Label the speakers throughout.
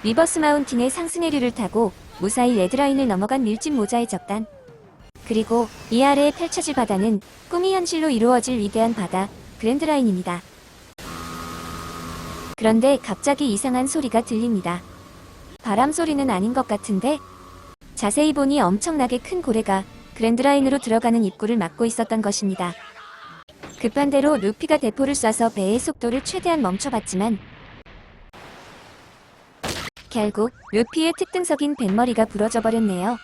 Speaker 1: 리버스 마운틴의 상승해류를 타고 무사히 레드라인을 넘어간 밀짚 모자의 적단. 그리고 이 아래에 펼쳐질 바다는 꿈이 현실로 이루어질 위대한 바다, 그랜드라인입니다. 그런데 갑자기 이상한 소리가 들립니다. 바람 소리는 아닌 것 같은데? 자세히 보니 엄청나게 큰 고래가 그랜드라인으로 들어가는 입구를 막고 있었던 것입니다. 급한 대로 루피가 대포를 쏴서 배의 속도를 최대한 멈춰봤지만 결국 루피의 특등석인 뱃머리가 부러져 버렸네요.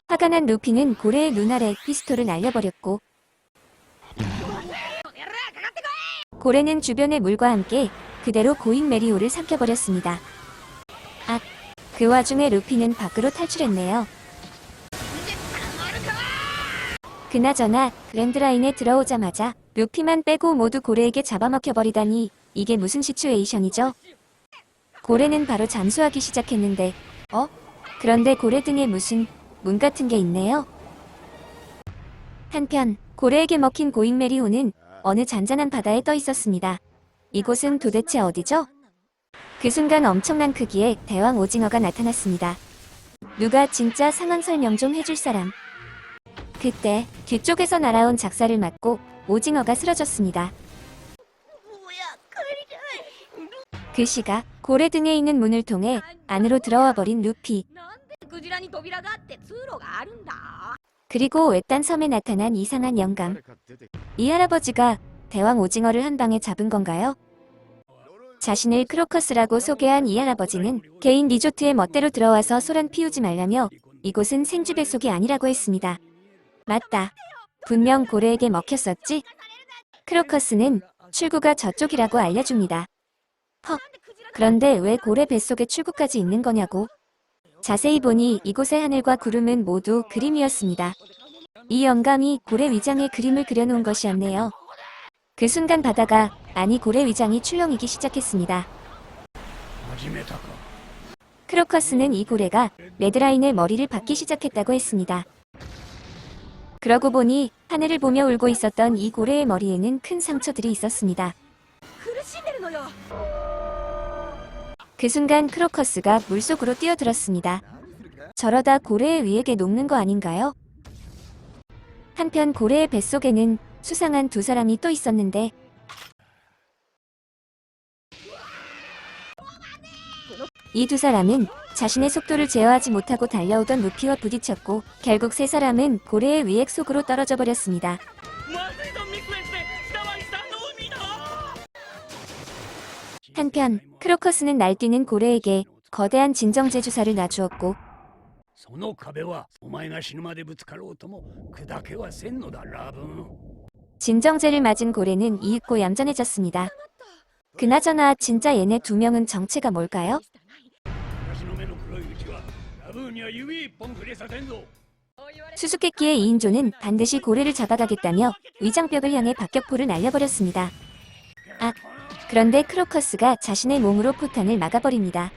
Speaker 1: 화가 난 루피는 고래의 눈 아래 피스톨을 날려버렸고 고래는 주변의 물과 함께 그대로 고잉 메리오를 삼켜버렸습니다. 아, 그 와중에 루피는 밖으로 탈출했네요. 그나저나 그랜드라인에 들어오자마자 루피만 빼고 모두 고래에게 잡아먹혀버리다니 이게 무슨 시츄에이션이죠? 고래는 바로 잠수하기 시작했는데 그런데 고래 등에 무슨 문 같은 게 있네요. 한편 고래에게 먹힌 고잉 메리오는 어느 잔잔한 바다에 떠 있었습니다. 이곳은 도대체 어디죠? 그 순간 엄청난 크기의 대왕 오징어가 나타났습니다. 누가 진짜 상황 설명 좀 해줄 사람. 그때 뒤쪽에서 날아온 작사를 맞고 오징어가 쓰러졌습니다. 그 시각 고래 등에 있는 문을 통해 안으로 들어와 버린 루피. 그리고 외딴 섬에 나타난 이상한 영감. 이 할아버지가 대왕 오징어를 한 방에 잡은 건가요? 자신을 크로커스라고 소개한 이 할아버지는 개인 리조트에 멋대로 들어와서 소란 피우지 말라며 이곳은 생쥐 뱃속이 아니라고 했습니다. 맞다. 분명 고래에게 먹혔었지? 크로커스는 출구가 저쪽이라고 알려줍니다. 그런데 왜 고래 뱃속에 출구까지 있는 거냐고? 자세히 보니 이곳의 하늘과 구름은 모두 그림이었습니다. 이 영감이 고래 위장에 그림을 그려놓은 것이었네요. 그 순간 바다가, 아니 고래 위장이 출렁이기 시작했습니다. 크로커스는 이 고래가 레드라인의 머리를 박기 시작했다고 했습니다. 그러고 보니 하늘을 보며 울고 있었던 이 고래의 머리에는 큰 상처들이 있었습니다. 그 순간 크로커스가 물속으로 뛰어들었습니다. 저러다 고래의 위액에 녹는 거 아닌가요? 한편 고래의 뱃속에는 수상한 두 사람이 또 있었는데 이 두 사람은 자신의 속도를 제어하지 못하고 달려오던 루피와 부딪혔고 결국 세 사람은 고래의 위액 속으로 떨어져 버렸습니다. 한편 크로커스는 날뛰는 고래에게 거대한 진정제 주사를 놔주었고 진정제를 맞은 고래는 이윽고 얌전해졌습니다. 그나저나 진짜 얘네 두 명은 정체가 뭘까요? 수수께끼의 2인조는 반드시 고래를 잡아가겠다며 위장벽을 향해 박격포를 날려버렸습니다. 그런데 크로커스가 자신의 몸으로 포탄을 막아버립니다.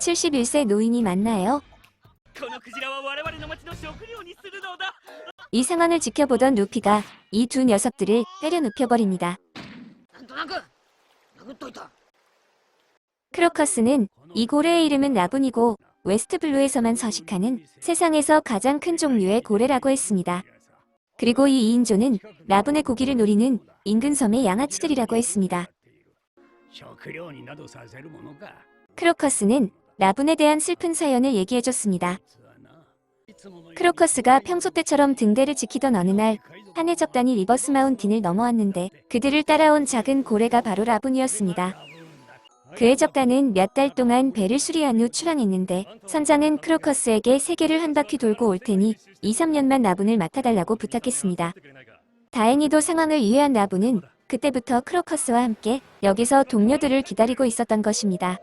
Speaker 1: 71세 노인이 맞나요? 이 상황을 지켜보던 루피가 이 두 녀석들을 때려 눕혀버립니다. 크로커스는 이 고래의 이름은 라분이고 웨스트블루에서만 서식하는 세상에서 가장 큰 종류의 고래라고 했습니다. 그리고 이 2인조는 라분의 고기를 노리는 인근 섬의 양아치들이라고 했습니다. 크로커스는 라분에 대한 슬픈 사연을 얘기해줬습니다. 크로커스가 평소 때처럼 등대를 지키던 어느 날 한 해적단이 리버스 마운틴을 넘어왔는데 그들을 따라온 작은 고래가 바로 라분이었습니다. 그 해적단은 몇 달 동안 배를 수리한 후 출항했는데 선장은 크로커스에게 세계를 한 바퀴 돌고 올 테니 2, 3년만 라분을 맡아달라고 부탁했습니다. 다행히도 상황을 이해한 라분은 그때부터 크로커스와 함께 여기서 동료들을 기다리고 있었던 것입니다.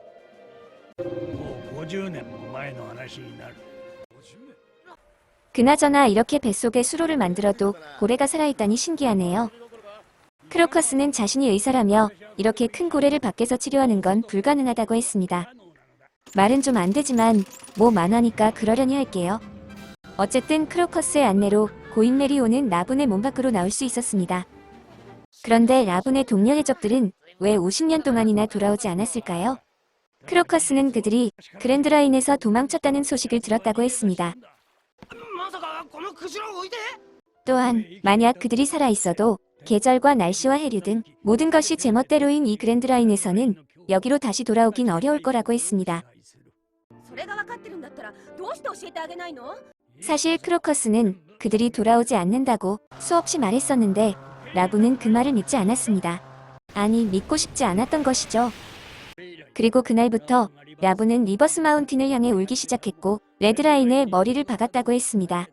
Speaker 1: 그나저나 이렇게 뱃속에 수로를 만들어도 고래가 살아있다니 신기하네요. 크로커스는 자신이 의사라며 이렇게 큰 고래를 밖에서 치료하는 건 불가능하다고 했습니다. 말은 좀 안 되지만 뭐 만화니까 그러려니 할게요. 어쨌든 크로커스의 안내로 고잉 메리오는 라분의 몸 밖으로 나올 수 있었습니다. 그런데 라분의 동료 해적들은 왜 50년 동안이나 돌아오지 않았을까요? 크로커스는 그들이 그랜드라인에서 도망쳤다는 소식을 들었다고 했습니다. 또한 만약 그들이 살아있어도 계절과 날씨와 해류 등 모든 것이 제멋대로인 이 그랜드라인에서는 여기로 다시 돌아오긴 어려울 거라고 했습니다. 사실 크로커스는 그들이 돌아오지 않는다고 수없이 말했었는데 라분은 그 말을 믿지 않았습니다. 아니, 믿고 싶지 않았던 것이죠. 그리고 그날부터 라분은 리버스 마운틴을 향해 울기 시작했고 레드라인에 머리를 박았다고 했습니다.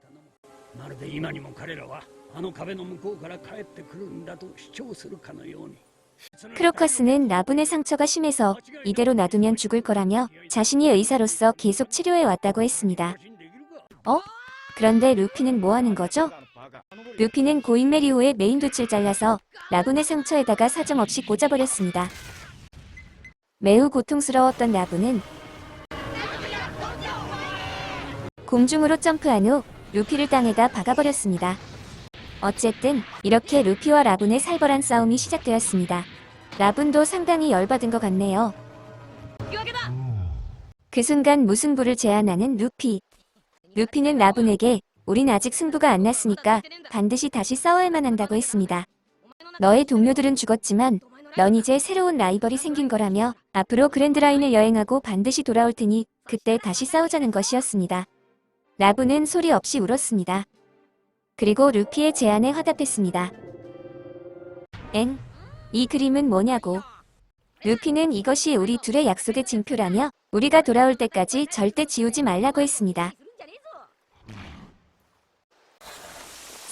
Speaker 1: 크로커스는 라분의 상처가 심해서 이대로 놔두면 죽을 거라며 자신이 의사로서 계속 치료해 왔다고 했습니다. 그런데 루피는 뭐 하는 거죠? 루피는 고인 메리오의 메인 돛을 잘라서 라분의 상처에다가 사정없이 꽂아버렸습니다. 매우 고통스러웠던 라분은 공중으로 점프한 후 루피를 땅에다 박아버렸습니다. 어쨌든 이렇게 루피와 라분의 살벌한 싸움이 시작되었습니다. 라분도 상당히 열받은 것 같네요. 그 순간 무승부를 제안하는 루피. 루피는 라분에게 우린 아직 승부가 안 났으니까 반드시 다시 싸워야만 한다고 했습니다. 너의 동료들은 죽었지만 넌 이제 새로운 라이벌이 생긴 거라며 앞으로 그랜드라인을 여행하고 반드시 돌아올 테니 그때 다시 싸우자는 것이었습니다. 라분은 소리 없이 울었습니다. 그리고 루피의 제안에 화답했습니다. 이 그림은 뭐냐고. 루피는 이것이 우리 둘의 약속의 징표라며 우리가 돌아올 때까지 절대 지우지 말라고 했습니다.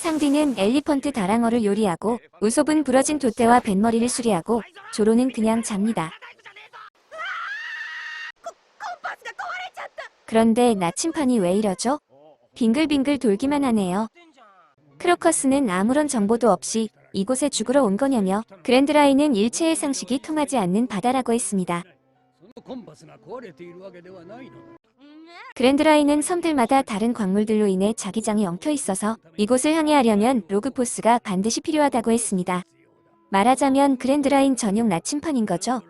Speaker 1: 상디는 엘리펀트 다랑어를 요리하고 우솝은 부러진 돛대와 뱃머리를 수리하고 조로는 그냥 잡니다. 그런데 나침판이 왜 이러죠? 빙글빙글 돌기만 하네요. 크로커스는 아무런 정보도 없이 이곳에 죽으러 온 거냐며 그랜드라인은 일체의 상식이 통하지 않는 바다라고 했습니다. 그랜드라인은 섬들마다 다른 광물들로 인해 자기장이 엉켜 있어서 이곳을 항해하려면 로그포스가 반드시 필요하다고 했습니다. 말하자면 그랜드라인 전용 나침판인 거죠.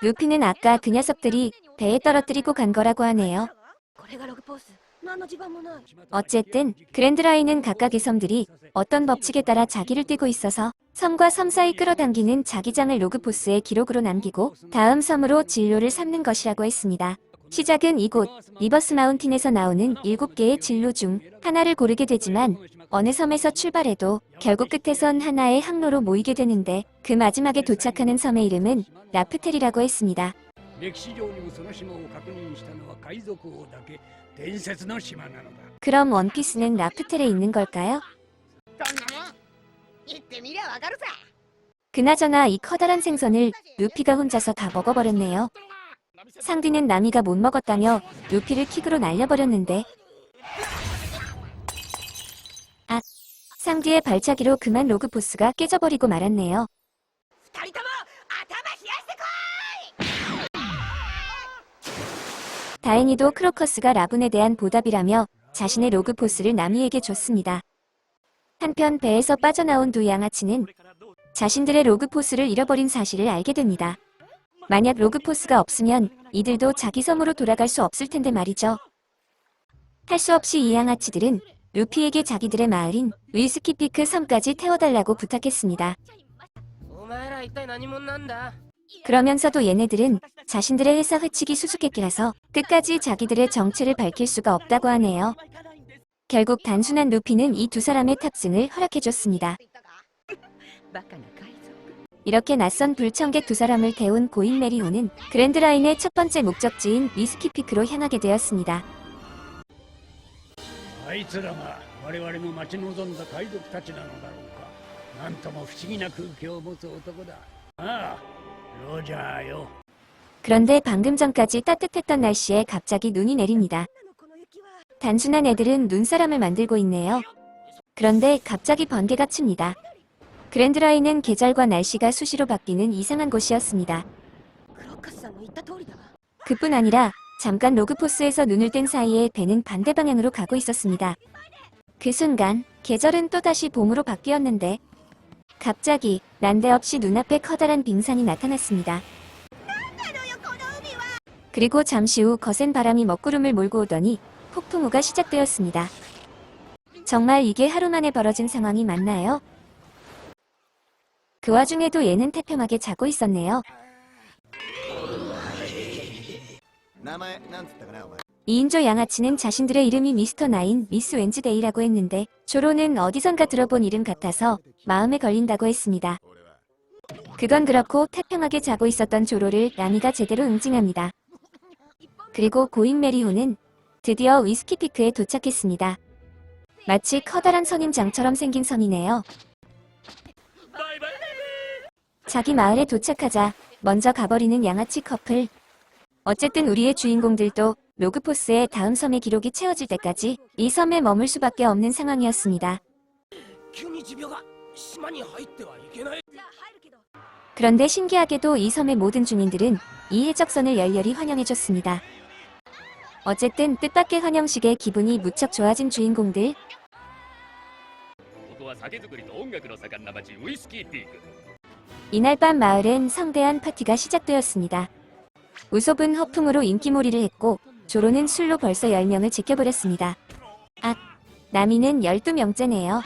Speaker 1: 루피는 아까 그 녀석들이 배에 떨어뜨리고 간 거라고 하네요. 어쨌든 그랜드라인은 각각의 섬들이 어떤 법칙에 따라 자기를 띄고 있어서 섬과 섬 사이 끌어당기는 자기장을 로그포스의 기록으로 남기고 다음 섬으로 진로를 삼는 것이라고 했습니다. 시작은 이곳 리버스 마운틴에서 나오는 7개의 진로 중 하나를 고르게 되지만 어느 섬에서 출발해도 결국 끝에선 하나의 항로로 모이게 되는데 그 마지막에 도착하는 섬의 이름은 라프텔이라고 했습니다. 그럼 원피스는 라프텔에 있는 걸까요? 그나저나 이 커다란 생선을 루피가 혼자서 다 먹어버렸네요. 상디는 나미가 못 먹었다며 루피를 킥으로 날려버렸는데 상디의 발차기로 그만 로그포스가 깨져버리고 말았네요. 다행히도 크로커스가 라분에 대한 보답이라며 자신의 로그포스를 나미에게 줬습니다. 한편 배에서 빠져나온 두 양아치는 자신들의 로그포스를 잃어버린 사실을 알게 됩니다. 만약 로그포스가 없으면 이들도 자기 섬으로 돌아갈 수 없을 텐데 말이죠. 할 수 없이 이 양아치들은 루피에게 자기들의 마을인 위스키피크 섬까지 태워달라고 부탁했습니다. 그러면서도 얘네들은 자신들의 회사 회칙이 수수께끼라서 끝까지 자기들의 정체를 밝힐 수가 없다고 하네요. 결국 단순한 루피는 이 두 사람의 탑승을 허락해줬습니다. 이렇게 낯선 불청객 두 사람을 태운 고인 메리오는 그랜드라인의 첫 번째 목적지인 위스키피크로 향하게 되었습니다. 그런데 방금 전까지 따뜻했던 날씨에 갑자기 눈이 내립니다. 단순한 애들은 눈사람을 만들고 있네요. 그런데 갑자기 번개가 칩니다. 그랜드라인은 계절과 날씨가 수시로 바뀌는 이상한 곳이었습니다. 그뿐 아니라 잠깐 로그포스에서 눈을 뗀 사이에 배는 반대 방향으로 가고 있었습니다. 그 순간 계절은 또다시 봄으로 바뀌었는데 갑자기 난데없이 눈앞에 커다란 빙산이 나타났습니다. 그리고 잠시 후 거센 바람이 먹구름을 몰고 오더니 폭풍우가 시작되었습니다. 정말 이게 하루 만에 벌어진 상황이 맞나요? 그 와중에도 얘는 태평하게 자고 있었네요. 이인조 양아치는 자신들의 이름이 미스터 나인, 미스 웬즈데이라고 했는데 조로는 어디선가 들어본 이름 같아서 마음에 걸린다고 했습니다. 그건 그렇고 태평하게 자고 있었던 조로를 라미가 제대로 응징합니다. 그리고 고인 메리호는 드디어 위스키피크에 도착했습니다. 마치 커다란 선인장처럼 생긴 섬이네요. 자기 마을에 도착하자 먼저 가버리는 양아치 커플. 어쨌든 우리의 주인공들도 로그포스의 다음 섬의 기록이 채워질 때까지 이 섬에 머물 수밖에 없는 상황이었습니다. 그런데 신기하게도 이 섬의 모든 주민들은 이 해적선을 열렬히 환영해줬습니다. 어쨌든 뜻밖의 환영식에 기분이 무척 좋아진 주인공들. 이날 밤 마을엔 성대한 파티가 시작되었습니다. 우솝은 허풍으로 인기몰이를 했고 조로는 술로 벌써 10명을 지켜버렸습니다. 아, 나미는 12명째네요.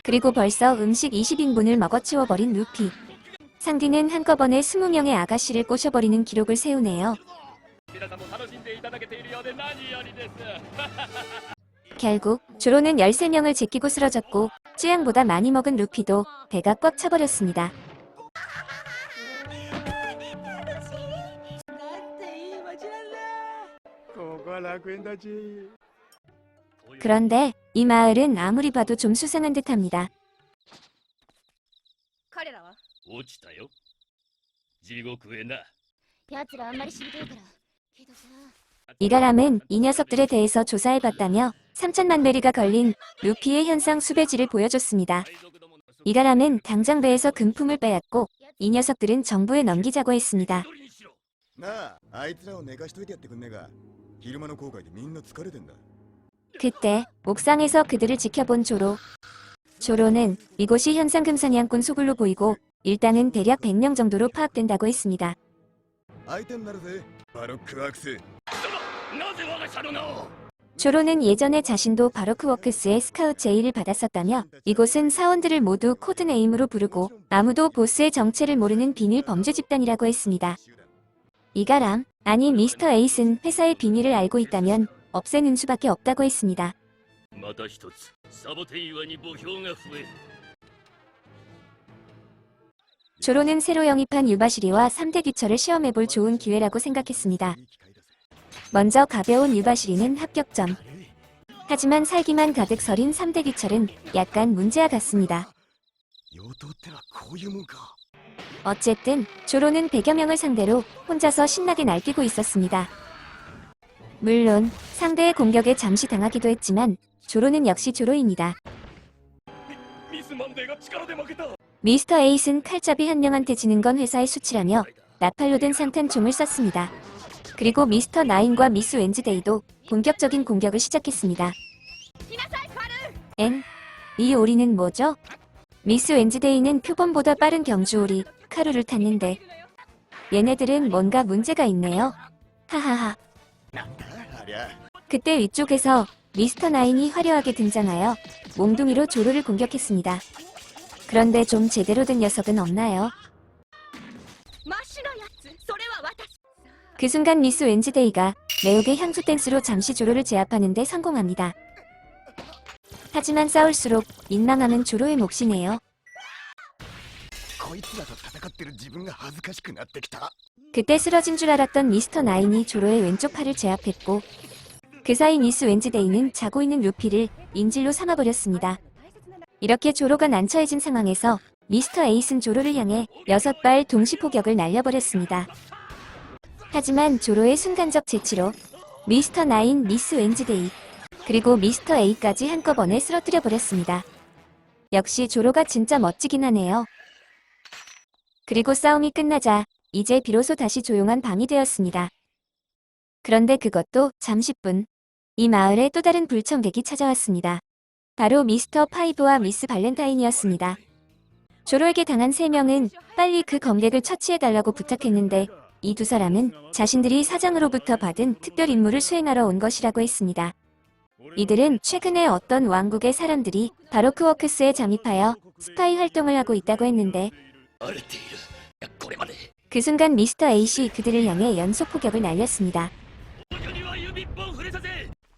Speaker 1: 그리고 벌써 음식 20인분을 먹어치워버린 루피. 상디는 한꺼번에 20명의 아가씨를 꼬셔버리는 기록을 세우네요. 결국 조로는 13명을 제끼고 쓰러졌고 쯔양보다 많이 먹은 루피도 배가 꽉 차버렸습니다. 그런데 이 마을은 아무리 봐도 좀 수상한 듯합니다. 이가람은 이 녀석들에 대해서 조사해봤다며 3천만 베리가 걸린 루피의 현상 수배지를 보여줬습니다. 이가람은 당장 배에서 금품을 빼앗고 이 녀석들은 정부에 넘기자고 했습니다. 그때 옥상에서 그들을 지켜본 조로. 조로는 이곳이 현상금사냥꾼 소굴로 보이고 일당은 대략 100명 정도로 파악된다고 했습니다. 조로는 예전에 자신도 바로크워크스의 스카우트 제의를 받았었다며 이곳은 사원들을 모두 코드네임으로 부르고 아무도 보스의 정체를 모르는 비밀 범죄 집단이라고 했습니다. 이가람, 아니 미스터 에이스는 회사의 비밀을 알고 있다면 없애는 수밖에 없다고 했습니다. 조로는 새로 영입한 유바시리와 3대 귀철을 시험해볼 좋은 기회라고 생각했습니다. 먼저 가벼운 유바시리는 합격점. 하지만 살기만 가득 서린 3대 귀철은 약간 문제와 같습니다. 어쨌든 조로는 100여 명을 상대로 혼자서 신나게 날뛰고 있었습니다. 물론 상대의 공격에 잠시 당하기도 했지만 조로는 역시 조로입니다. 미스터 에이스는 칼잡이 한 명한테 지는 건 회사의 수치라며 나팔로 된 산탄총을 쐈습니다. 그리고 미스터 나인과 미스 웬즈데이도 본격적인 공격을 시작했습니다. 이 오리는 뭐죠? 미스 웬즈데이는 표범보다 빠른 경주오리 카루를 탔는데 얘네들은 뭔가 문제가 있네요. 하하하. 그때 위쪽에서 미스터 나인이 화려하게 등장하여 몽둥이로 조로를 공격했습니다. 그런데 좀 제대로 된 녀석은 없나요? 그 순간 미스 웬즈데이가 매혹의 향수 댄스로 잠시 조로를 제압하는 데 성공합니다. 하지만 싸울수록 민망함은 조로의 몫이네요. 그때 쓰러진 줄 알았던 미스터 나인이 조로의 왼쪽 팔을 제압했고 그 사이 미스 웬즈데이는 자고 있는 루피를 인질로 삼아버렸습니다. 이렇게 조로가 난처해진 상황에서 미스터 에이스는 조로를 향해 6발 동시 포격을 날려버렸습니다. 하지만 조로의 순간적 재치로 미스터 나인, 미스 웬즈데이, 그리고 미스터 A까지 한꺼번에 쓰러뜨려 버렸습니다. 역시 조로가 진짜 멋지긴 하네요. 그리고 싸움이 끝나자 이제 비로소 다시 조용한 밤이 되었습니다. 그런데 그것도 잠시뿐. 이 마을에 또 다른 불청객이 찾아왔습니다. 바로 미스터 파이브와 미스 발렌타인이었습니다. 조로에게 당한 3명은 빨리 그 검객을 처치해달라고 부탁했는데 이 두 사람은 자신들이 사장으로부터 받은 특별 임무를 수행하러 온 것이라고 했습니다. 이들은 최근에 어떤 왕국의 사람들이 바로크워크스에 잠입하여 스파이 활동을 하고 있다고 했는데 그 순간 미스터 에잇이 그들을 향해 연속 포격을 날렸습니다.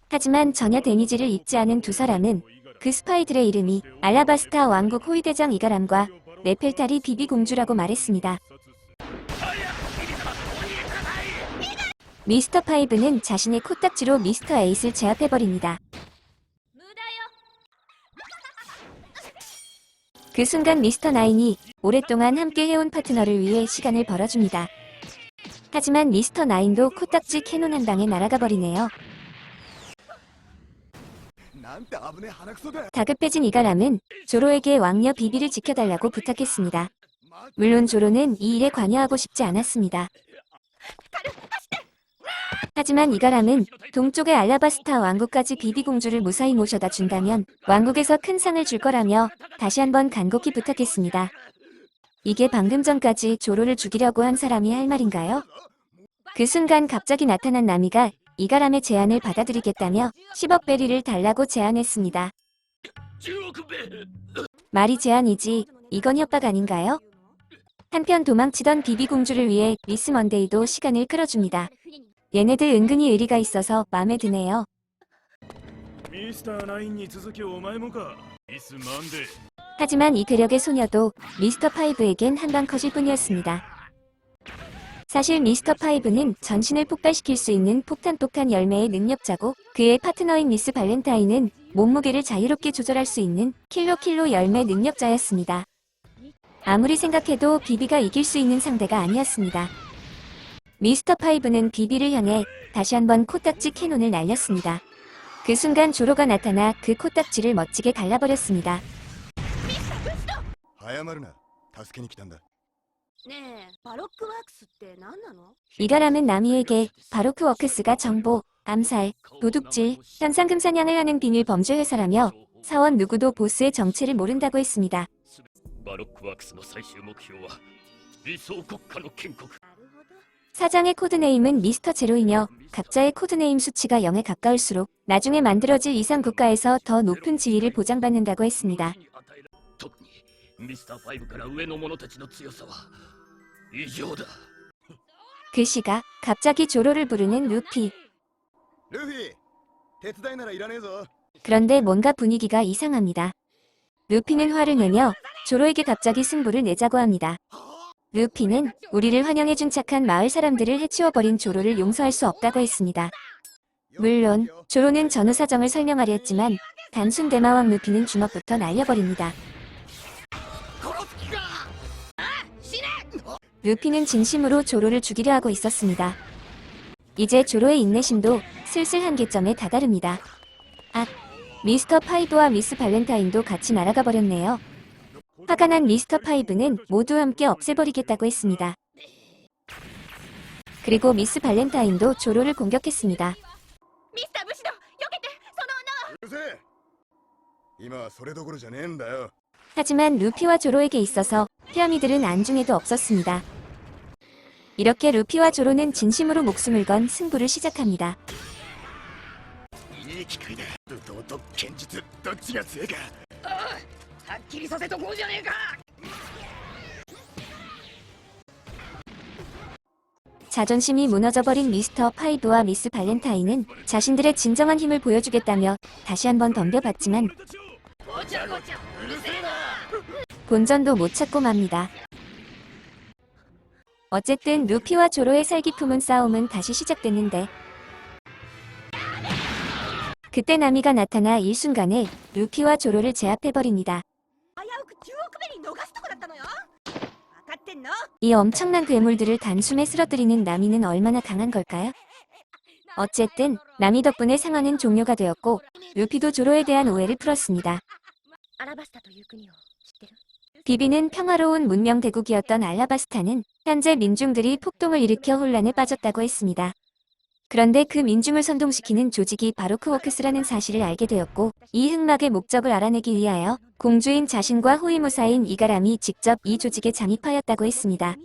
Speaker 1: 하지만 전혀 데미지를 입지 않은 두 사람은 그 스파이들의 이름이 알라바스타 왕국 호위대장 이가람과 네펠타리 비비 공주라고 말했습니다. 미스터 파이브는 자신의 코딱지로 미스터 에잇을 제압해버립니다. 그 순간 미스터 나인이 오랫동안 함께 해온 파트너를 위해 시간을 벌어줍니다. 하지만 미스터 나인도 코딱지 캐논 한 방에 날아가 버리네요. 다급해진 이가람은 조로에게 왕녀 비비를 지켜달라고 부탁했습니다. 물론 조로는 이 일에 관여하고 싶지 않았습니다. 하지만 이가람은 동쪽의 알라바스타 왕국까지 비비 공주를 무사히 모셔다 준다면 왕국에서 큰 상을 줄 거라며 다시 한번 간곡히 부탁했습니다. 이게 방금 전까지 조로를 죽이려고 한 사람이 할 말인가요? 그 순간 갑자기 나타난 나미가 이가람의 제안을 받아들이겠다며 10억 베리를 달라고 제안했습니다. 말이 제안이지 이건 협박 아닌가요? 한편 도망치던 비비 공주를 위해 미스 먼데이도 시간을 끌어줍니다. 얘네들 은근히 의리가 있어서 마음에 드네요. 하지만 이 괴력의 소녀도 미스터 파이브에겐 한방 컷일 뿐이었습니다. 사실 미스터 파이브는 전신을 폭발시킬 수 있는 폭탄 열매의 능력자고 그의 파트너인 미스 발렌타인은 몸무게를 자유롭게 조절할 수 있는 킬로 열매 능력자였습니다. 아무리 생각해도 비비가 이길 수 있는 상대가 아니었습니다. 미스터 파이브는 비비를 향해 다시 한번 코딱지 캐논을 날렸습니다. 그 순간 조로가 나타나 그 코딱지를 멋지게 갈라버렸습니다. 이가람은 나미에게 바로크워크스가 정보, 암살, 도둑질, 현상금 사냥을 하는 비밀 범죄 회사라며 사원 누구도 보스의 정체를 모른다고 했습니다. 사장의 코드네임은 미스터 제로이며 각자의 코드네임 수치가 0에 가까울수록 나중에 만들어질 이상 국가에서 더 높은 지위를 보장받는다고 했습니다. 그 시각 갑자기 조로를 부르는 루피. 그런데 뭔가 분위기가 이상합니다. 루피는 화를 내며 조로에게 갑자기 승부를 내자고 합니다. 루피는 우리를 환영해준 착한 마을 사람들을 해치워버린 조로를 용서할 수 없다고 했습니다. 물론 조로는 전후 사정을 설명하려 했지만 단순 대마왕 루피는 주먹부터 날려버립니다. 루피는 진심으로 조로를 죽이려 하고 있었습니다. 이제 조로의 인내심도 슬슬 한계점에 다다릅니다. 미스터 파이브와 미스 발렌타인도 같이 날아가 버렸네요. 화가 난 미스터 파이브는 모두 함께 없애버리겠다고 했습니다. 그리고 미스 발렌타인도 조로를 공격했습니다. 하지만 루피와 조로에게 있어서 피라미들은 안중에도 없었습니다. 이렇게 루피와 조로는 진심으로 목숨을 건 승부를 시작합니다. 자존심이 무너져버린 미스터 파이브와 미스 발렌타인은 자신들의 진정한 힘을 보여주겠다며 다시 한번 덤벼봤지만 본전도 못 찾고 맙니다. 어쨌든 루피와 조로의 살기 품은 싸움은 다시 시작됐는데 그때 나미가 나타나 일순간에 루피와 조로를 제압해버립니다. 이 엄청난 괴물들을 단숨에 쓰러뜨리는 나미는 얼마나 강한 걸까요? 어쨌든 나미 덕분에 상황은 종료가 되었고 루피도 조로에 대한 오해를 풀었습니다. 비비는 평화로운 문명 대국이었던 알라바스타는 현재 민중들이 폭동을 일으켜 혼란에 빠졌다고 했습니다. 그런데 그 민중을 선동시키는 조직이 바로 크워크스라는 사실을 알게 되었고, 이 흑막의 목적을 알아내기 위하여 공주인 자신과 호위무사인 이가람이 직접 이 조직에 잠입하였다고 했습니다.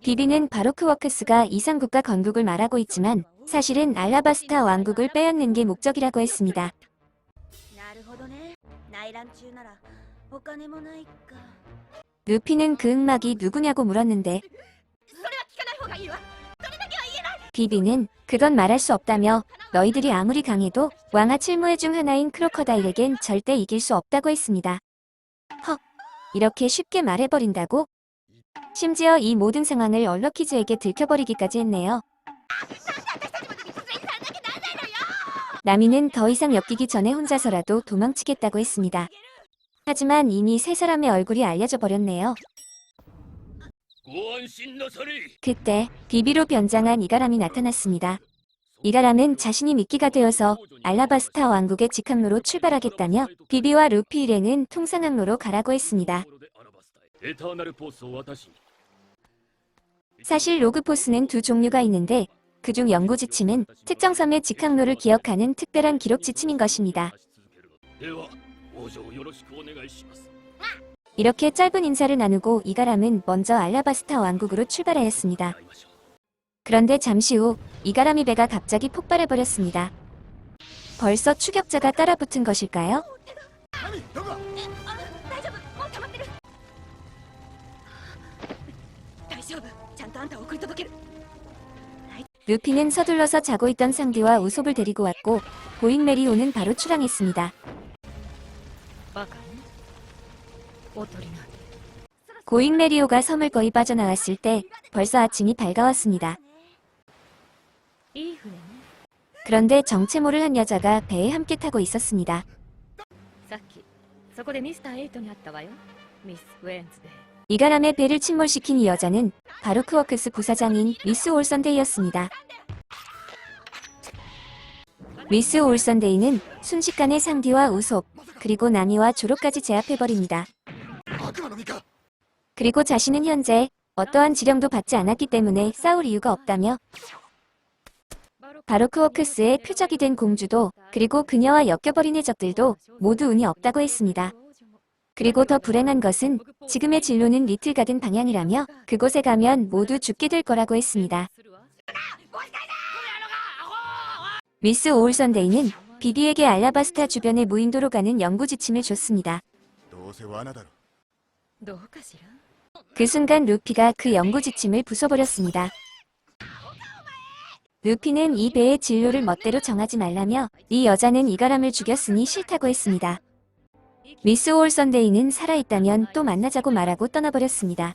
Speaker 1: 비비는 바로 크워크스가 이상국가 건국을 말하고 있지만 사실은 알라바스타 왕국을 빼앗는 게 목적이라고 했습니다. 루피는 그 흑막이 누구냐고 물었는데 비비는 그건 말할 수 없다며 너희들이 아무리 강해도 왕하 7무의 중 하나인 크로커다일에겐 절대 이길 수 없다고 했습니다. 헉, 이렇게 쉽게 말해버린다고? 심지어 이 모든 상황을 얼럭키즈에게 들켜버리기까지 했네요. 나미는 더 이상 엮이기 전에 혼자서라도 도망치겠다고 했습니다. 하지만 이미 세 사람의 얼굴이 알려져 버렸네요. 그때 비비로 변장한 이가람이 나타났습니다. 이가람은 자신이 미끼가 되어서 알라바스타 왕국의 직항로로 출발하겠다며 비비와 루피 일행은 통상항로로 가라고 했습니다. 사실 로그포스는 두 종류가 있는데 그중 연구 지침은 특정 섬의 직항로를 기억하는 특별한 기록 지침인 것입니다. 이렇게 짧은 인사를 나누고 이가람은 먼저 알라바스타 왕국으로 출발하였습니다. 그런데 잠시 후 이가람이 배가 갑자기 폭발해버렸습니다. 벌써 추격자가 따라붙은 것일까요? 루피는 서둘러서 자고 있던 상디와 우솝을 데리고 왔고 고잉 메리오는 바로 출항했습니다. 고잉 메리오가 섬을 거의 빠져나왔을 때 벌써 아침이 밝아왔습니다. 그런데 정체모를 한 여자가 배에 함께 타고 있었습니다. 이가람의 배를 침몰시킨 이 여자는 바로 크워크스 부사장인 미스 올선데이였습니다. 미스 올선데이는 순식간에 상디와 우솝, 그리고 나미와 조로까지 제압해버립니다. 그리고 자신은 현재 어떠한 지령도 받지 않았기 때문에 싸울 이유가 없다며 바로 크워크스의 표적이 된 공주도 그리고 그녀와 엮여버린 해적들도 모두 운이 없다고 했습니다. 그리고 더 불행한 것은 지금의 진로는 리틀가든 방향이라며 그곳에 가면 모두 죽게 될 거라고 했습니다. 미스 오울선데이는 비비에게 알라바스타 주변의 무인도로 가는 연구 지침을 줬습니다. 그 순간 루피가 그 연구 지침을 부숴버렸습니다. 루피는 이 배의 진로를 멋대로 정하지 말라며 이 여자는 이가람을 죽였으니 싫다고 했습니다. 미스 올선데이는 살아있다면 또 만나자고 말하고 떠나버렸습니다.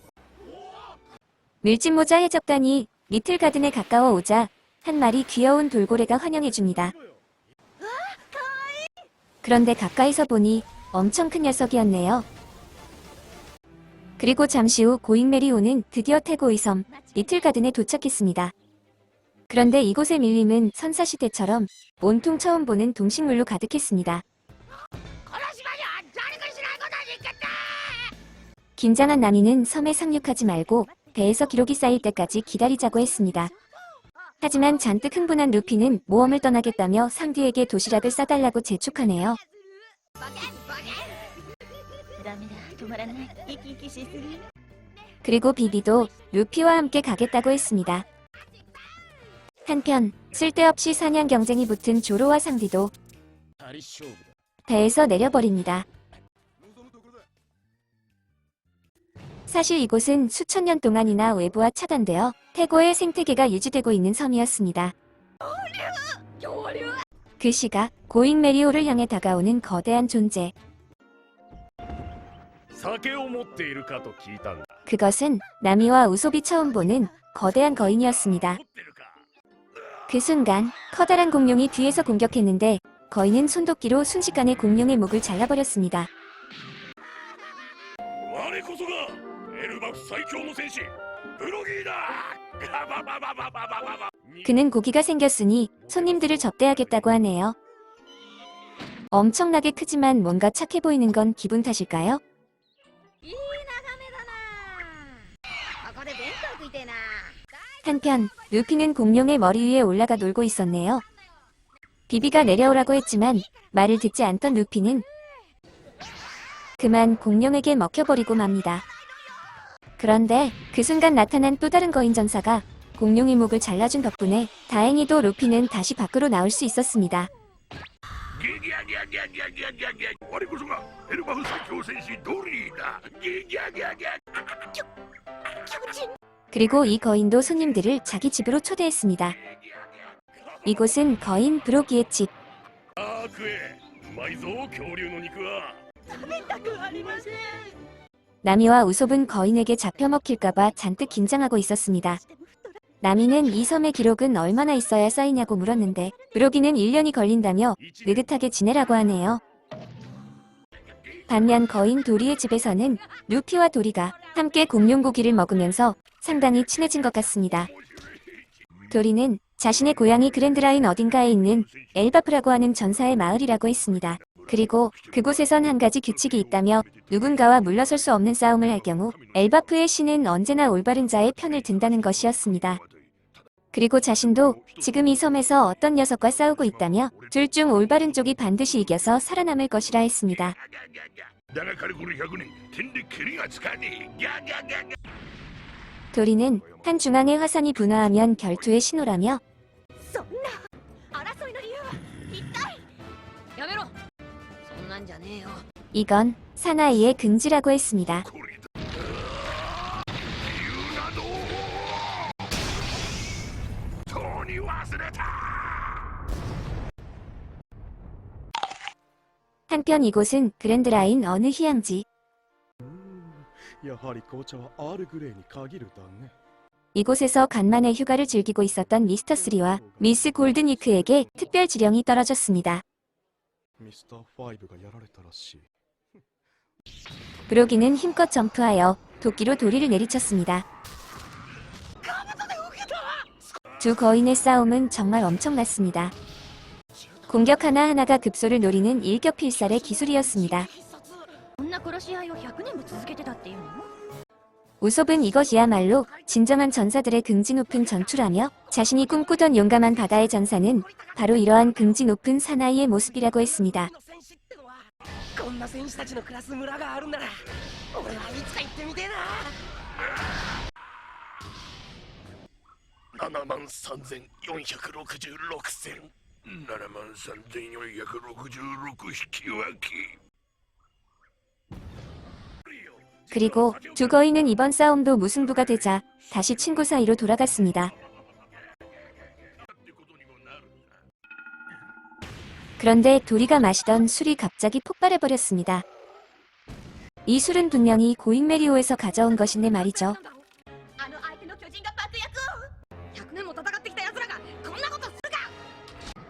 Speaker 1: 밀짚모자 해적단이 리틀가든에 가까워 오자 한 마리 귀여운 돌고래가 환영해줍니다. 그런데 가까이서 보니 엄청 큰 녀석이었네요. 그리고 잠시 후 고잉 메리오는 드디어 태고의 섬 리틀가든에 도착했습니다. 그런데 이곳의 밀림은 선사시대처럼 온통 처음 보는 동식물로 가득했습니다. 긴장한 나미는 섬에 상륙하지 말고 배에서 기록이 쌓일 때까지 기다리자고 했습니다. 하지만 잔뜩 흥분한 루피는 모험을 떠나겠다며 상디에게 도시락을 싸달라고 재촉하네요. 그리고 비비도 루피와 함께 가겠다고 했습니다. 한편 쓸데없이 사냥 경쟁이 붙은 조로와 상디도 배에서 내려버립니다. 사실 이곳은 수천 년 동안이나 외부와 차단되어 태고의 생태계가 유지되고 있는 섬이었습니다. 그 시각 고잉 메리오를 향해 다가오는 거대한 존재. 그것은 나미와 우솝이 처음 보는 거대한 거인이었습니다. 그 순간 커다란 공룡이 뒤에서 공격했는데 거인은 손도끼로 순식간에 공룡의 목을 잘라버렸습니다. 그는 고기가 생겼으니 손님들을 접대하겠다고 하네요. 엄청나게 크지만 뭔가 착해 보이는 건 기분 탓일까요? 한편 루피는 공룡의 머리 위에 올라가 놀고 있었네요. 비비가 내려오라고 했지만 말을 듣지 않던 루피는 그만 공룡에게 먹혀버리고 맙니다. 그런데 그 순간 나타난 또 다른 거인 전사가 공룡의 목을 잘라준 덕분에 다행히도 루피는 다시 밖으로 나올 수 있었습니다. 그리고 이 거인도 손님들을 자기 집으로 초대했습니다. 이곳은 거인 브로기의 집. 나미와 우솝은 거인에게 잡혀 먹힐까봐 잔뜩 긴장하고 있었습니다. 나미는 이 섬의 기록은 얼마나 있어야 쌓이냐고 물었는데 브로기는 1년이 걸린다며 느긋하게 지내라고 하네요. 반면 거인 도리의 집에서는 루피와 도리가 함께 공룡 고기를 먹으면서 상당히 친해진 것 같습니다. 도리는 자신의 고향이 그랜드라인 어딘가에 있는 엘바프라고 하는 전사의 마을이라고 했습니다. 그리고 그곳에선 한 가지 규칙이 있다며 누군가와 물러설 수 없는 싸움을 할 경우 엘바프의 신은 언제나 올바른 자의 편을 든다는 것이었습니다. 그리고 자신도 지금 이 섬에서 어떤 녀석과 싸우고 있다며 둘 중 올바른 쪽이 반드시 이겨서 살아남을 것이라 했습니다. 도리는 한 중앙의 화산이 분화하면 결투의 신호라며 이건 사나이의 긍지라고 했습니다. 한편 이곳은 그랜드라인 어느 휴양지. 이곳에서 간만에 휴가를 즐기고 있었던 미스터 3와 미스 골든위크에게 특별 지령이 떨어졌습니다. 브로기는 힘껏 점프하여 도끼로 도리를 내리쳤습니다. 두 거인의 싸움은 정말 엄청났습니다. 공격 하나하나가 급소를 노리는 일격필살의 기술이었습니다. 우솝은 이것이야말로 진정한 전사들의 긍지 높은 전투라며 자신이 꿈꾸던 용감한 바다의 전사는 바로 이러한 긍지 높은 사나이의 모습이라고 했습니다.
Speaker 2: 73,466匹。
Speaker 1: 그리고 두 거인은 이번 싸움도 무승부가 되자 다시 친구 사이로 돌아갔습니다. 그런데 도리가 마시던 술이 갑자기 폭발해버렸습니다. 이 술은 분명히 고잉 메리오에서 가져온 것인데 말이죠.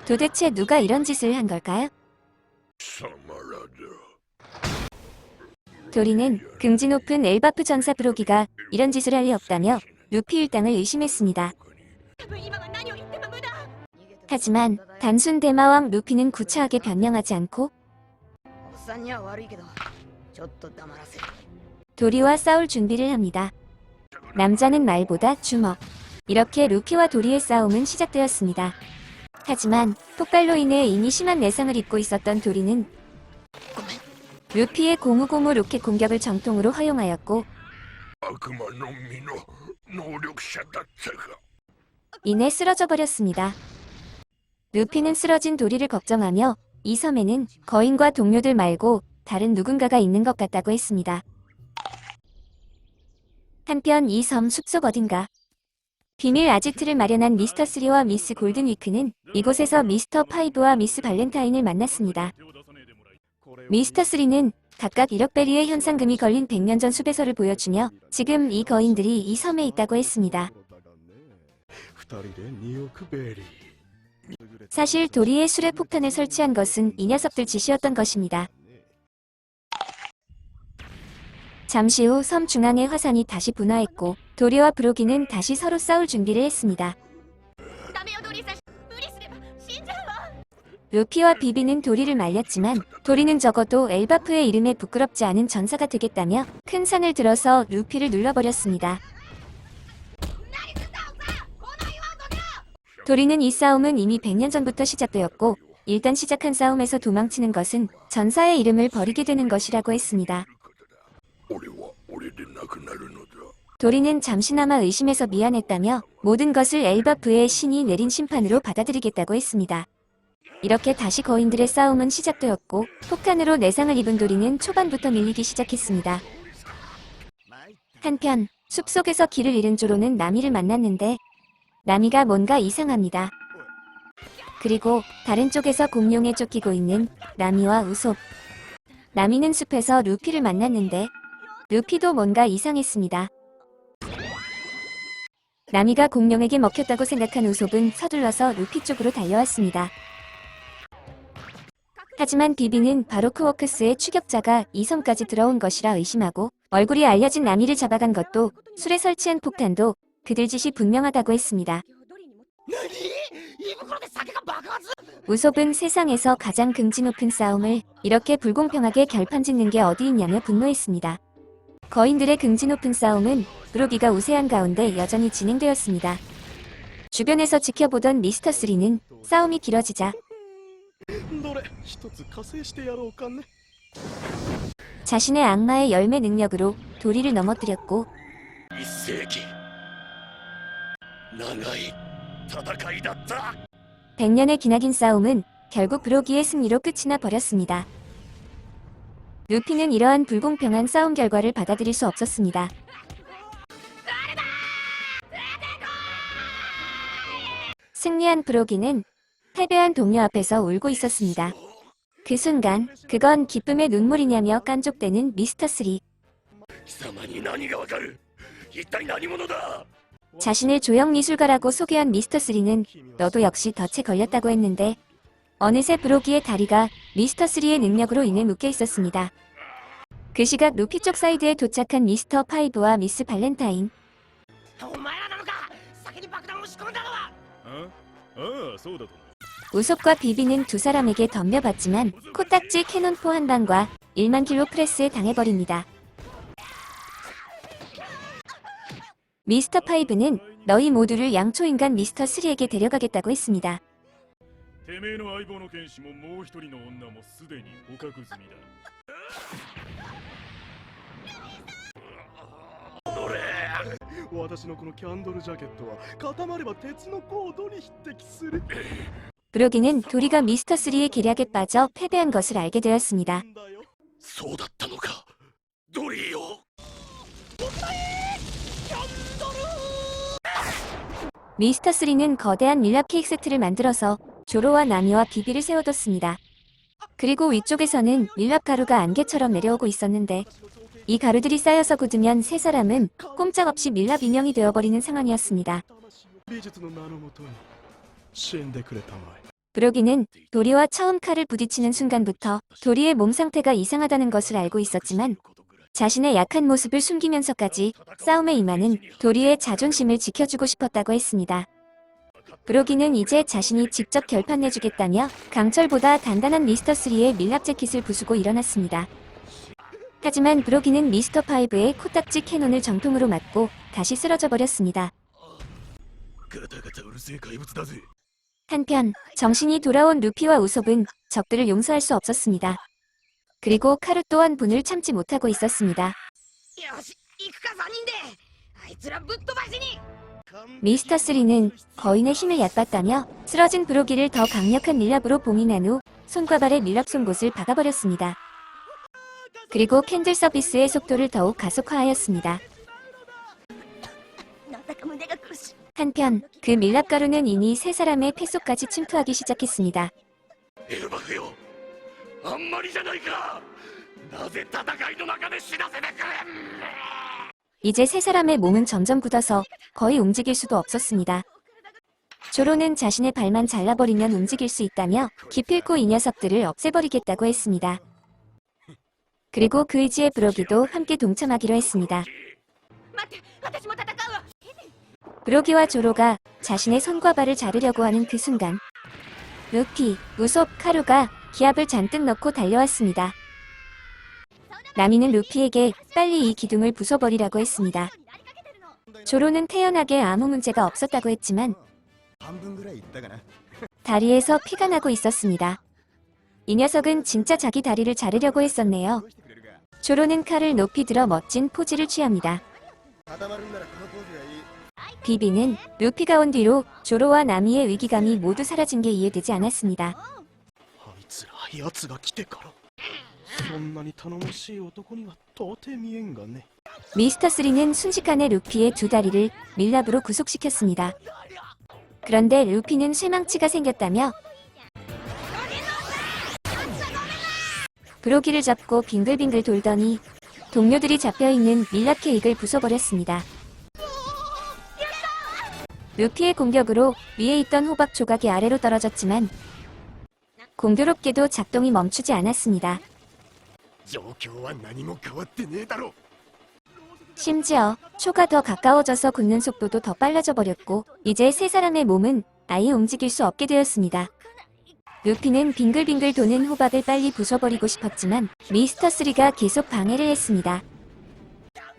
Speaker 1: 도대체 누가 이런 짓을 한 걸까요? 도리는 긍지 높은 엘바프 전사 브로기가 이런 짓을 할 리 없다며 루피 일당을 의심했습니다. 하지만 단순 대마왕 루피는 구차하게 변명하지 않고 도리와 싸울 준비를 합니다. 남자는 말보다 주먹. 이렇게 루피와 도리의 싸움은 시작되었습니다. 하지만 폭발로 인해 이미 심한 내상을 입고 있었던 도리는 루피의 고무고무 로켓 공격을 정통으로 허용하였고 이내 쓰러져 버렸습니다. 루피는 쓰러진 도리를 걱정하며 이 섬에는 거인과 동료들 말고 다른 누군가가 있는 것 같다고 했습니다. 한편 이 섬 숲속 어딘가 비밀 아지트를 마련한 미스터 3와 미스 골든위크는 이곳에서 미스터 5와 미스 발렌타인을 만났습니다. 미스터 3는 각각 1억 베리의 현상금이 걸린 100년 전 수배서를 보여주며 지금 이 거인들이 이 섬에 있다고 했습니다. 사실 도리의 술에 폭탄을 설치한 것은 이 녀석들 짓이었던 것입니다. 잠시 후 섬 중앙의 화산이 다시 분화했고 도리와 브로기는 다시 서로 싸울 준비를 했습니다. 루피와 비비는 도리를 말렸지만 도리는 적어도 엘바프의 이름에 부끄럽지 않은 전사가 되겠다며 큰 산을 들어서 루피를 눌러버렸습니다. 도리는 이 싸움은 이미 100년 전부터 시작되었고 일단 시작한 싸움에서 도망치는 것은 전사의 이름을 버리게 되는 것이라고 했습니다. 도리는 잠시나마 의심해서 미안했다며 모든 것을 엘바프의 신이 내린 심판으로 받아들이겠다고 했습니다. 이렇게 다시 거인들의 싸움은 시작되었고 폭탄으로 내상을 입은 도리는 초반부터 밀리기 시작했습니다. 한편 숲속에서 길을 잃은 조로는 나미를 만났는데 나미가 뭔가 이상합니다. 그리고 다른 쪽에서 공룡에 쫓기고 있는 나미와 우솝. 나미는 숲에서 루피를 만났는데 루피도 뭔가 이상했습니다. 나미가 공룡에게 먹혔다고 생각한 우솝은 서둘러서 루피 쪽으로 달려왔습니다. 하지만 비비는 바로 크워크스의 추격자가 이 섬까지 들어온 것이라 의심하고 얼굴이 알려진 나미를 잡아간 것도 술에 설치한 폭탄도 그들 짓이 분명하다고 했습니다. 우솝은 세상에서 가장 긍지 높은 싸움을 이렇게 불공평하게 결판짓는 게 어디 있냐며 분노했습니다. 거인들의 긍지 높은 싸움은 브로기가 우세한 가운데 여전히 진행되었습니다. 주변에서 지켜보던 미스터 3는 싸움이 길어지자 자신의 악마의 열매 능력으로 도리를 넘어뜨렸고 100년의 기나긴 싸움은 결국 브로기의 승리로 끝이 나 버렸습니다. 루피는 이러한 불공평한 싸움 결과를 받아들일 수 없었습니다. 승리한 브로기는 패배한 동료 앞에서 울고 있었습니다. 그 순간 그건 기쁨의 눈물이냐며 깐족대는 미스터 3. 자신을 조형미술가라고 소개한 미스터 3는 너도 역시 덫에 걸렸다고 했는데 어느새 브로기의 다리가 미스터 3의 능력으로 인해 묶여 있었습니다. 그 시각 루피 쪽 사이드에 도착한 미스터 5와 미스 발렌타인. 우솝과 비비는 두 사람에게 덤벼봤지만 코딱지 캐논포 한 방과 1만 킬로 프레스에 당해버립니다. 미스터 5는 너희 모두를 양초인간 미스터 3에게 데려가겠다고 했습니다. 브로기는 도리가 미스터 3의 계략에 빠져 패배한 것을 알게 되었습니다. 미스터 3는 거대한 밀랍 케이크 세트를 만들어서 조로와 나미와 비비를 세워뒀습니다. 그리고 위쪽에서는 밀랍 가루가 안개처럼 내려오고 있었는데 이 가루들이 쌓여서 굳으면 세 사람은 꼼짝없이 밀랍 인형이 되어버리는 상황이었습니다. 브로기는 도리와 처음 칼을 부딪히는 순간부터 도리의 몸 상태가 이상하다는 것을 알고 있었지만 자신의 약한 모습을 숨기면서까지 싸움에 임하는 도리의 자존심을 지켜주고 싶었다고 했습니다. 브로기는 이제 자신이 직접 결판 내주겠다며 강철보다 단단한 미스터 3의 밀랍 재킷을 부수고 일어났습니다. 하지만 브로기는 미스터 5의 코딱지 캐논을 정통으로 맞고 다시 쓰러져 버렸습니다. 한편 정신이 돌아온 루피와 우솝은 적들을 용서할 수 없었습니다. 그리고 카루 또한 분을 참지 못하고 있었습니다. 미스터 3는 거인의 힘을 얕봤다며 쓰러진 브로기를 더 강력한 밀랍으로 봉인한 후 손과 발에 밀랍 송곳을 박아버렸습니다. 그리고 캔들 서비스의 속도를 더욱 가속화하였습니다. 한편 그 밀랍 가루는 이미 세 사람의 폐 속까지 침투하기 시작했습니다. 이제 세 사람의 몸은 점점 굳어서 거의 움직일 수도 없었습니다. 조로는 자신의 발만 잘라버리면 움직일 수 있다며 기필코 이 녀석들을 없애버리겠다고 했습니다. 그리고 그 의지에 브로기도 함께 동참하기로 했습니다. 브로기와 조로가 자신의 손과 발을 자르려고 하는 그 순간 루피, 우솝, 카루가 기압을 잔뜩 넣고 달려왔습니다. 나미는 루피에게 빨리 이 기둥을 부숴버리라고 했습니다. 조로는 태연하게 아무 문제가 없었다고 했지만 다리에서 피가 나고 있었습니다. 이 녀석은 진짜 자기 다리를 자르려고 했었네요. 조로는 칼을 높이 들어 멋진 포즈를 취합니다. 비비는 루피가 온 뒤로 조로와 나미의 위기감이 모두 사라진 게 이해되지 않았습니다. 미스터3는 순식간에 루피의 두 다리를 밀랍으로 구속시켰습니다. 그런데 루피는 쇠망치가 생겼다며 브로기를 잡고 빙글빙글 돌더니 동료들이 잡혀있는 밀랍 케이크를 부숴버렸습니다. 루피의 공격으로 위에 있던 호박 조각이 아래로 떨어졌지만 공교롭게도 작동이 멈추지 않았습니다. 심지어 초가 더 가까워져서 굳는 속도도 더 빨라져 버렸고 이제 세 사람의 몸은 아예 움직일 수 없게 되었습니다. 루피는 빙글빙글 도는 호박을 빨리 부숴버리고 싶었지만 미스터3가 계속 방해를 했습니다.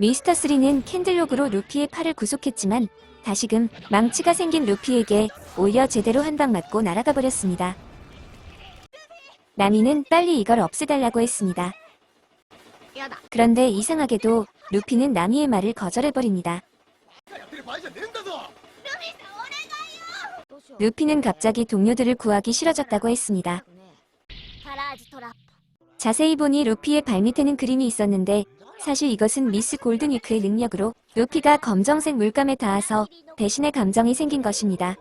Speaker 1: 미스터3는 캔들록으로 루피의 팔을 구속했지만 다시금 망치가 생긴 루피에게 오히려 제대로 한 방 맞고 날아가 버렸습니다. 나미는 빨리 이걸 없애달라고 했습니다. 그런데 이상하게도 루피는 나미의 말을 거절해버립니다. 루피는 갑자기 동료들을 구하기 싫어졌다고 했습니다. 자세히 보니 루피의 발밑에는 그림이 있었는데 사실 이것은 미스 골든위크의 능력으로 루피가 검정색 물감에 닿아서 배신의 감정이 생긴 것입니다.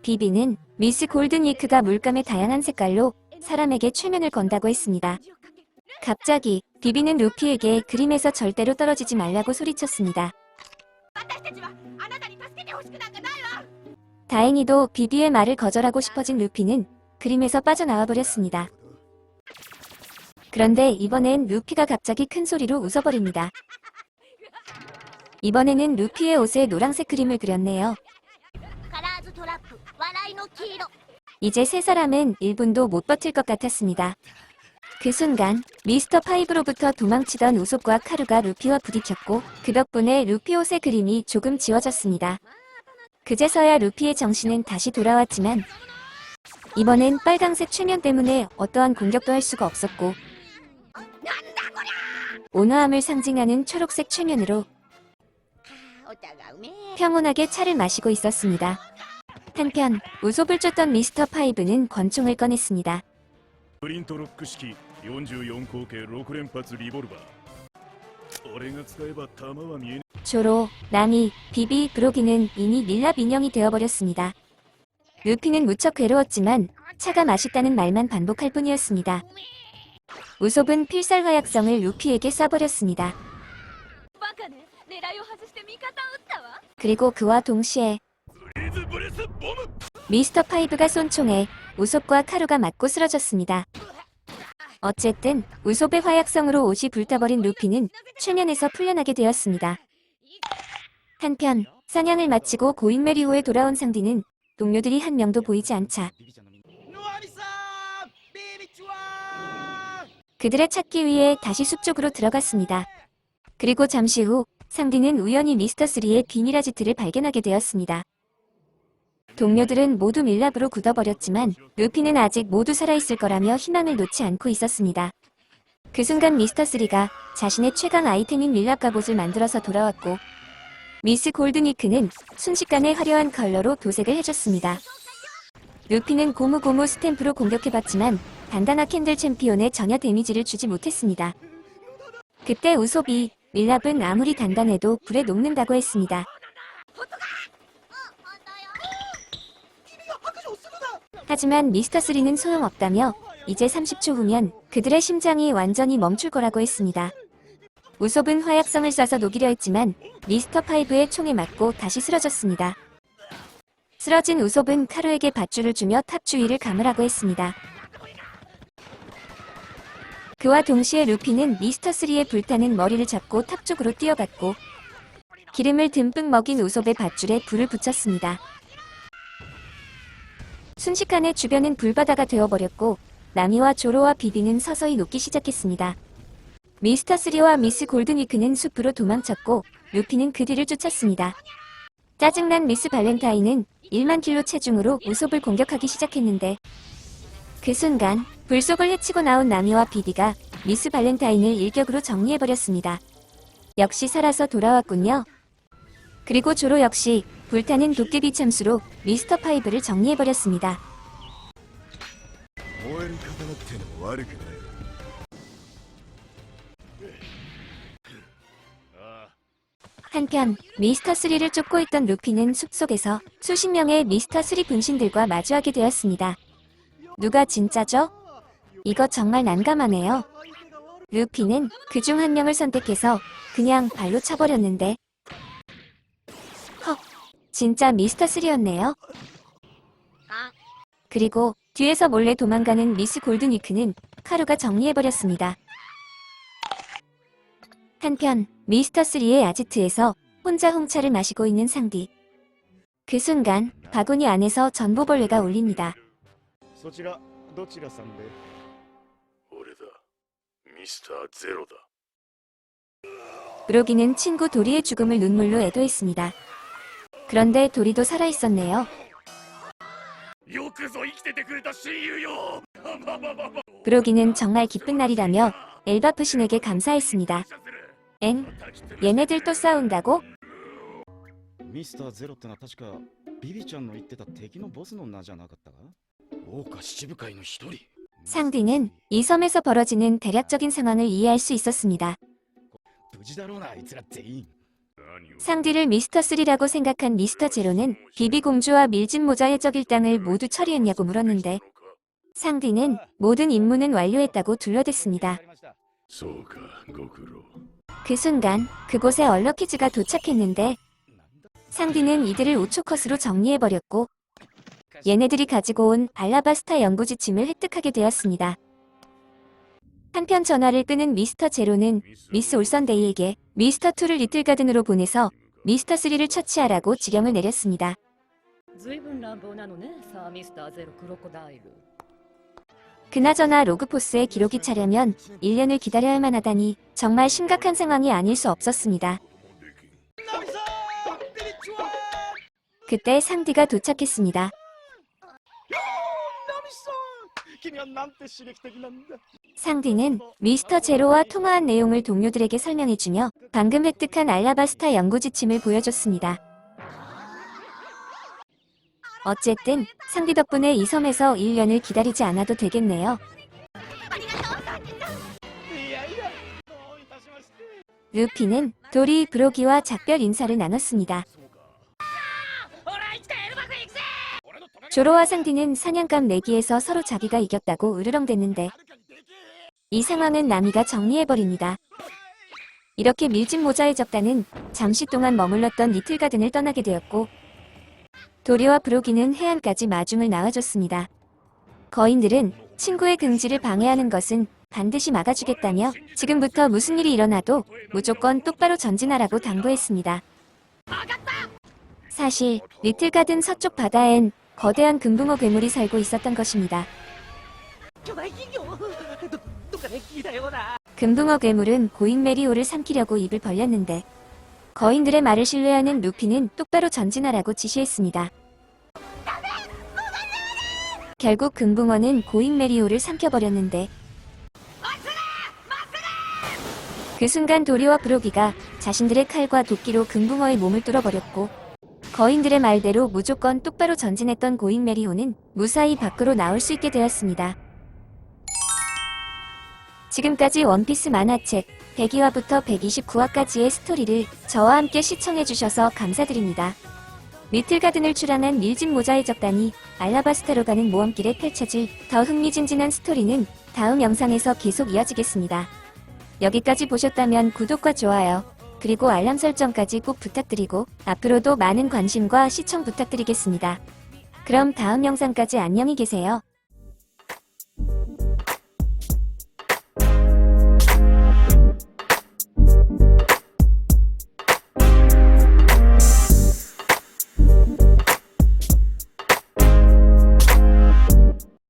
Speaker 1: 비비는 미스 골든위크가 물감의 다양한 색깔로 사람에게 최면을 건다고 했습니다. 갑자기 비비는 루피에게 그림에서 절대로 떨어지지 말라고 소리쳤습니다. 다행히도 비비의 말을 거절하고 싶어진 루피는 그림에서 빠져나와 버렸습니다. 그런데 이번엔 루피가 갑자기 큰 소리로 웃어버립니다. 이번에는 루피의 옷에 노란색 그림을 그렸네요. 이제 세 사람은 1분도 못 버틸 것 같았습니다. 그 순간 미스터5로부터 도망치던 우솝과 카루가 루피와 부딪혔고 그 덕분에 루피 옷의 그림이 조금 지워졌습니다. 그제서야 루피의 정신은 다시 돌아왔지만 이번엔 빨강색 최면 때문에 어떠한 공격도 할 수가 없었고 온화함을 상징하는 초록색 최면으로 평온하게 차를 마시고 있었습니다. 한편 우솝을 쫓던 미스터5는 권총을 꺼냈습니다.
Speaker 2: 프린트ロック式 44口径 6連発リボルバー。俺が使えば弾は見えねえ。
Speaker 1: 조로, 나미, 비비, 브로기는 이미 밀랍 인형이 되어버렸습니다. 루피는 무척 괴로웠지만 차가 맛있다는 말만 반복할 뿐이었습니다. 우솝은 필살 화약성을 루피에게 쏴버렸습니다. 그리고 그와 동시에 미스터5가 쏜 총에 우솝과 카루가 맞고 쓰러졌습니다. 어쨌든 우솝의 화약성으로 옷이 불타버린 루피는 최면에서 풀려나게 되었습니다. 한편 사냥을 마치고 고인메리호에 돌아온 상디는 동료들이 한 명도 보이지 않자 그들을 찾기 위해 다시 숲 쪽으로 들어갔습니다. 그리고 잠시 후 상디는 우연히 미스터3의 비밀 아지트를 발견하게 되었습니다. 동료들은 모두 밀랍으로 굳어버렸지만 루피는 아직 모두 살아있을 거라며 희망을 놓지 않고 있었습니다. 그 순간 미스터3가 자신의 최강 아이템인 밀랍 갑옷을 만들어서 돌아왔고 미스 골든위크는 순식간에 화려한 컬러로 도색을 해줬습니다. 루피는 고무고무 스탬프로 공격해봤지만 단단한 캔들 챔피온에 전혀 데미지를 주지 못했습니다. 그때 우솝이 밀랍은 아무리 단단해도 불에 녹는다고 했습니다. 하지만 미스터3는 소용없다며 이제 30초 후면 그들의 심장이 완전히 멈출 거라고 했습니다. 우솝은 화약성을 쏴서 녹이려 했지만 미스터5의 총에 맞고 다시 쓰러졌습니다. 쓰러진 우솝은 카루에게 밧줄을 주며 탑 주위를 감으라고 했습니다. 그와 동시에 루피는 미스터3의 불타는 머리를 잡고 탑 쪽으로 뛰어갔고 기름을 듬뿍 먹인 우솝의 밧줄에 불을 붙였습니다. 순식간에 주변은 불바다가 되어버렸고 나미와 조로와 비비는 서서히 녹기 시작했습니다. 미스터3와 미스 골든위크는 숲으로 도망쳤고 루피는 그 뒤를 쫓았습니다. 짜증난 미스 발렌타인은 1만 킬로 체중으로 우솝을 공격하기 시작했는데 그 순간 불속을 헤치고 나온 나미와 비비가 미스 발렌타인을 일격으로 정리해버렸습니다. 역시 살아서 돌아왔군요. 그리고 조로 역시 불타는 도깨비 참수로 미스터 파이브를 정리해버렸습니다.
Speaker 2: 燃える刀ってのも悪くない。
Speaker 1: 한편 미스터 3를 쫓고 있던 루피는 숲속에서 수십 명의 미스터 3 분신들과 마주하게 되었습니다. 누가 진짜죠? 이거 정말 난감하네요. 루피는 그중 한 명을 선택해서 그냥 발로 차버렸는데 헉, 진짜 미스터 3였네요. 그리고 뒤에서 몰래 도망가는 미스 골든위크는 카루가 정리해버렸습니다. 한편 미스터 3의 아지트에서 혼자 홍차를 마시고 있는 상디. 그 순간 바구니 안에서 전보벌레가 울립니다.
Speaker 2: そちらどちらさんで？俺だ。ミスターゼロだ。
Speaker 1: 브로기는 친구 도리의 죽음을 눈물로 애도했습니다. 그런데 도리도 살아있었네요.
Speaker 2: よくぞ生きててくれた親友よ。
Speaker 1: 브로기는 정말 기쁜 날이라며 엘바프 신에게 감사했습니다. 엥? 얘네들 또 싸운다고?
Speaker 3: ミスターゼロってのは確かビビちゃんの言ってた敵のボスの名じゃなかったか？桜花七部会の一人。
Speaker 1: 상디는 이 섬에서 벌어지는 대략적인 상황을 이해할 수 있었습니다.
Speaker 3: 無事だろうなあいつら全員。
Speaker 1: 상디를 미스터 3라고 생각한 미스터 제로는 비비 공주와 밀짚 모자의 적 일당을 모두 처리했냐고 물었는데 상디는 모든 임무는 완료했다고 둘러댔습니다.
Speaker 2: そうか、ご苦労。
Speaker 1: 그 순간 그곳에 얼럭키즈가 도착했는데 상디는 이들을 5초 컷으로 정리해버렸고 얘네들이 가지고 온 발라바스타 연구지침을 획득하게 되었습니다. 한편 전화를 끄는 미스터 제로는 미스 올선데이에게 미스터 2를 리틀가든으로 보내서 미스터 3를 처치하라고 지령을 내렸습니다.
Speaker 4: ずいぶん乱暴なのね、さあミスターゼロクロコダイル。
Speaker 1: 그나저나 로그포스의 기록이 차려면 1년을 기다려야 할 만하다니 정말 심각한 상황이 아닐 수 없었습니다. 그때 상디가 도착했습니다. 상디는 미스터 제로와 통화한 내용을 동료들에게 설명해주며 방금 획득한 알라바스타 연구지침을 보여줬습니다. 어쨌든 상디 덕분에 이 섬에서 1년을 기다리지 않아도 되겠네요. 루피는 도리 브로기와 작별 인사를 나눴습니다. 조로와 상디는 사냥감 내기에서 서로 자기가 이겼다고 으르렁댔는데 이 상황은 나미가 정리해버립니다. 이렇게 밀짚 모자의 적단은 잠시 동안 머물렀던 리틀가든을 떠나게 되었고 도리와 브로기는 해안까지 마중을 나와줬습니다. 거인들은 친구의 긍지를 방해하는 것은 반드시 막아주겠다며 지금부터 무슨 일이 일어나도 무조건 똑바로 전진하라고 당부했습니다. 사실 리틀가든 서쪽 바다엔 거대한 금붕어 괴물이 살고 있었던 것입니다. 금붕어 괴물은 고잉 메리오를 삼키려고 입을 벌렸는데 거인들의 말을 신뢰하는 루피는 똑바로 전진하라고 지시했습니다. 결국 금붕어는 고잉 메리오를 삼켜버렸는데 그 순간 도리와 브로기가 자신들의 칼과 도끼로 금붕어의 몸을 뚫어버렸고 거인들의 말대로 무조건 똑바로 전진했던 고잉 메리오는 무사히 밖으로 나올 수 있게 되었습니다. 지금까지 원피스 만화책 102화부터 129화까지의 스토리를 저와 함께 시청해주셔서 감사드립니다. 리틀가든을 출항한 밀짚 모자의 적단이 알라바스타로 가는 모험길에 펼쳐질 더 흥미진진한 스토리는 다음 영상에서 계속 이어지겠습니다. 여기까지 보셨다면 구독과 좋아요, 그리고 알람 설정까지 꼭 부탁드리고 앞으로도 많은 관심과 시청 부탁드리겠습니다. 그럼 다음 영상까지 안녕히 계세요.